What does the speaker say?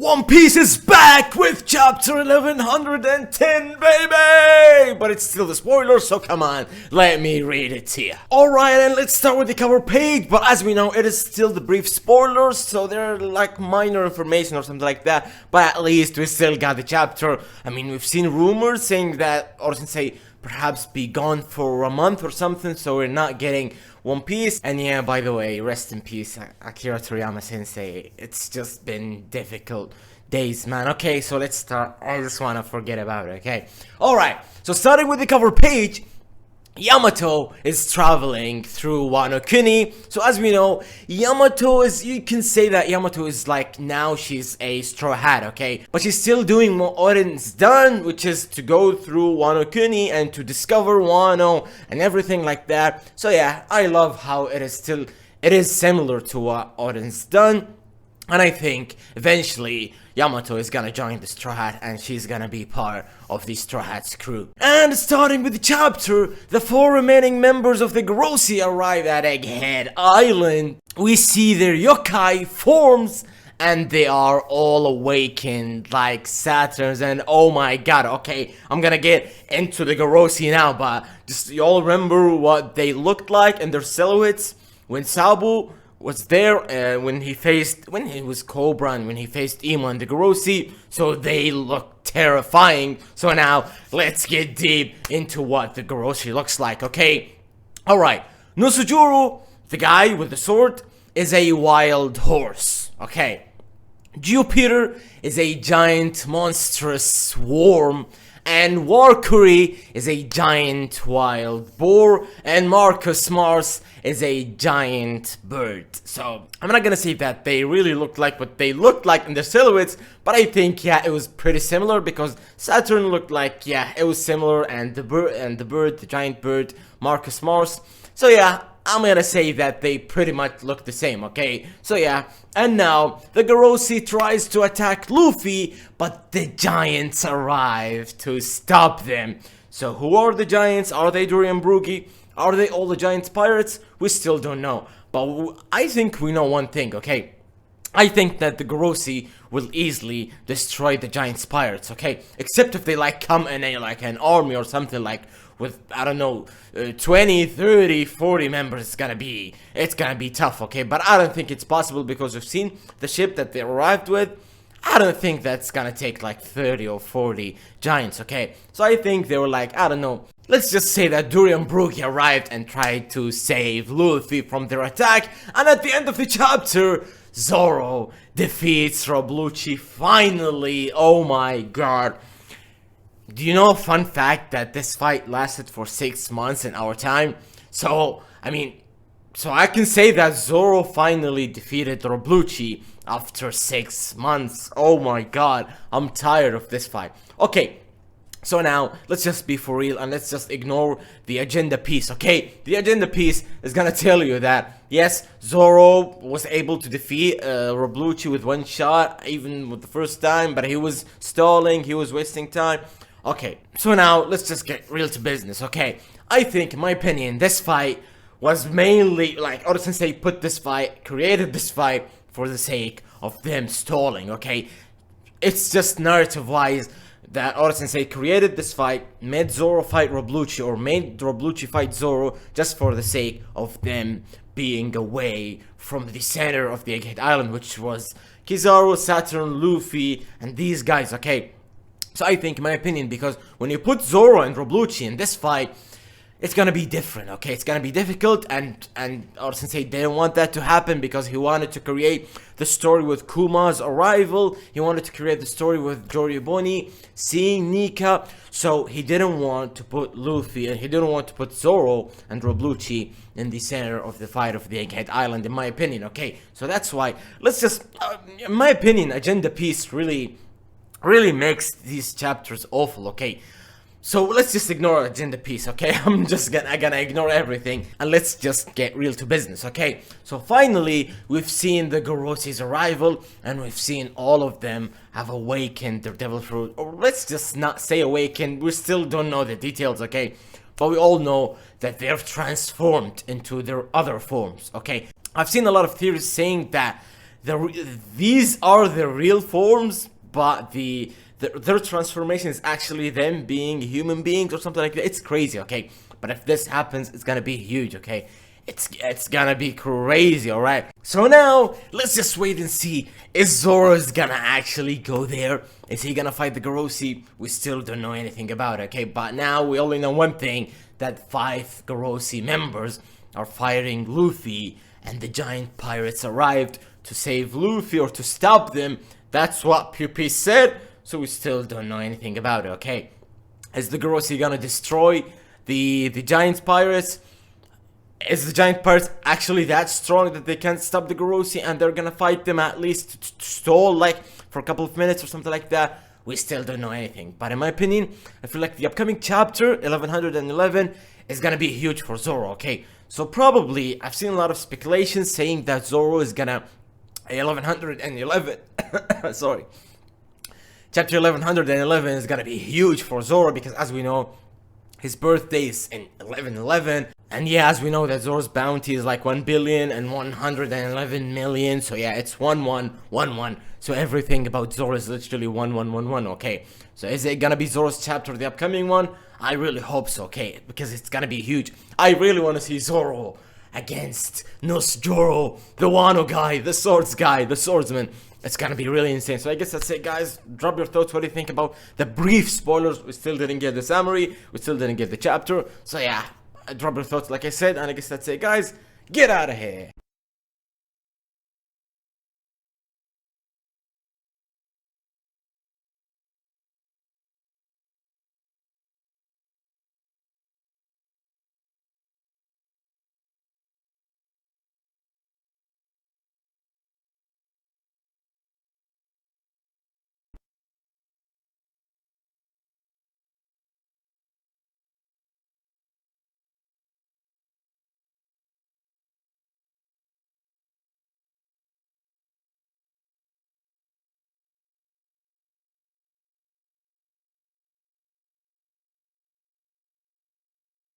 One Piece is back with chapter 1110, baby! But it's still the spoiler, so come on, let me read it to you. Alright, and let's start with the cover page, but as we know, it is still the brief spoilers, so they're like minor information or something like that, but at least we still got the chapter. I mean, we've seen rumors saying that Gorosei perhaps be gone for a month or something, so we're not getting One Piece. And yeah, by the way, rest in peace Akira Toriyama sensei. It's just been difficult days, man. Okay, so let's start. I just want to forget about it, okay? Alright, so starting with the cover page, Yamato is traveling through Wano. So as we know, Yamato is, you can say that Yamato is like, now she's a straw hat, okay? But she's still doing what Oden's done, which is to go through Wano and to discover Wano and everything like that. So yeah, I love how it is similar to what Oden's done. And I think eventually Yamato is gonna join the Straw Hat and she's gonna be part of the Straw Hat's crew. And starting with the chapter, the 4 remaining members of the Gorosei arrive at Egghead Island. We see their yokai forms and they are all awakened like Saturns, and oh my god, okay, I'm gonna get into the Gorosei now, but just y'all remember what they looked like and their silhouettes when Sabu was there when he was Cobra and when he faced Imo and the Gorosei, so they look terrifying. So now let's get deep into what the Gorosei looks like, okay? Alright, Nosujuro, the guy with the sword, is a wild horse, okay? Jupiter is a giant monstrous worm, and Warkuri is a giant wild boar, and Marcus Mars is a giant bird. So I'm not gonna say that they really looked like what they looked like in their silhouettes, but I think yeah, it was pretty similar because Saturn looked like, yeah, it was similar, and the bird, the giant bird, Marcus Mars. So yeah, I'm gonna say that they pretty much look the same, okay? So yeah, and now the Gorosei tries to attack Luffy, but the giants arrive to stop them. So who are the giants? Are they Durian Brugi? Are they all the giants pirates? We still don't know. But I think we know one thing, okay? I think that the Gorosei will easily destroy the giants pirates, okay? Except if they like come in a like an army or something, like with, I don't know, 20, 30, 40 members. It's gonna be tough, okay? But I don't think it's possible because we've seen the ship that they arrived with. I don't think that's gonna take like 30 or 40 giants, okay? So I think they were like, I don't know, let's just say that Durian Brugi arrived and tried to save Luffy from their attack, and at the end of the chapter, Zoro defeats Rob Lucci finally. Oh my god. Do you know a fun fact that this fight lasted for 6 months in our time? So, I mean, so I can say that Zoro finally defeated Rob Lucci after 6 months. Oh my god, I'm tired of this fight. Okay, so now, let's just be for real and let's just ignore the agenda piece, okay? The agenda piece is gonna tell you that, yes, Zoro was able to defeat Rob Lucci with one shot, even with the first time, but he was stalling, he was wasting time. Okay, so now, let's just get real to business, okay? I think, in my opinion, this fight was mainly, like, Oda Sensei created this fight for the sake of them stalling, okay? It's just narrative-wise that Oda Sensei created this fight, made Zoro fight Rob Lucci, or made Rob Lucci fight Zoro, just for the sake of them being away from the center of the Egghead Island, which was Kizaru, Saturn, Luffy, and these guys, okay? So I think, in my opinion, because when you put Zoro and Rob Lucci in this fight, it's gonna be different, okay? It's gonna be difficult, and Oda Sensei didn't want that to happen because he wanted to create the story with Kuma's arrival. He wanted to create the story with Joriboni seeing Nika. So he didn't want to put Luffy and he didn't want to put Zoro and Rob Lucci in the center of the fight of the Egghead Island, in my opinion, okay? So that's why, let's just, in my opinion, agenda piece really makes these chapters awful, okay? So let's just ignore agenda piece, okay? I'm gonna ignore everything and let's just get real to business, okay? So finally, we've seen the Gorosei's arrival and we've seen all of them have awakened their devil fruit, or let's just not say awakened, we still don't know the details, okay? But we all know that they're transformed into their other forms, okay? I've seen a lot of theories saying that these are the real forms, but their transformation is actually them being human beings or something like that. It's crazy, okay? But if this happens, it's gonna be huge, okay? It's gonna be crazy, alright? So now, let's just wait and see. Is Zoro gonna actually go there? Is he gonna fight the Gorosei? We still don't know anything about it, okay? But now we only know one thing, that 5 Gorosei members are fighting Luffy, and the giant pirates arrived to save Luffy or to stop them. That's what Puppy said, so we still don't know anything about it, okay? Is the Gorosei gonna destroy the giant pirates? Is the giant pirates actually that strong that they can't stop the Gorosei and they're gonna fight them at least to stall like for a couple of minutes or something like that? We still don't know anything. But in my opinion, I feel like the upcoming chapter 1111 is gonna be huge for Zoro, okay? So probably I've seen a lot of speculation saying that Zoro is gonna 1111 sorry. Chapter 1111 is gonna be huge for Zoro because as we know, his birthday is in 1111. And yeah, as we know that Zoro's bounty is like 1,111,000,000. So yeah, it's 1111. So everything about Zoro is literally 1111, okay? So is it gonna be Zoro's chapter, the upcoming one? I really hope so, okay? Because it's gonna be huge. I really wanna see Zoro against Zoro, the Wano guy, the swords guy, the swordsman. It's gonna be really insane. So I guess that's it, guys. Drop your thoughts. What do you think about the brief spoilers? We still didn't get the summary. We still didn't get the chapter. So yeah, drop your thoughts like I said. And I guess that's it, guys. Get out of here.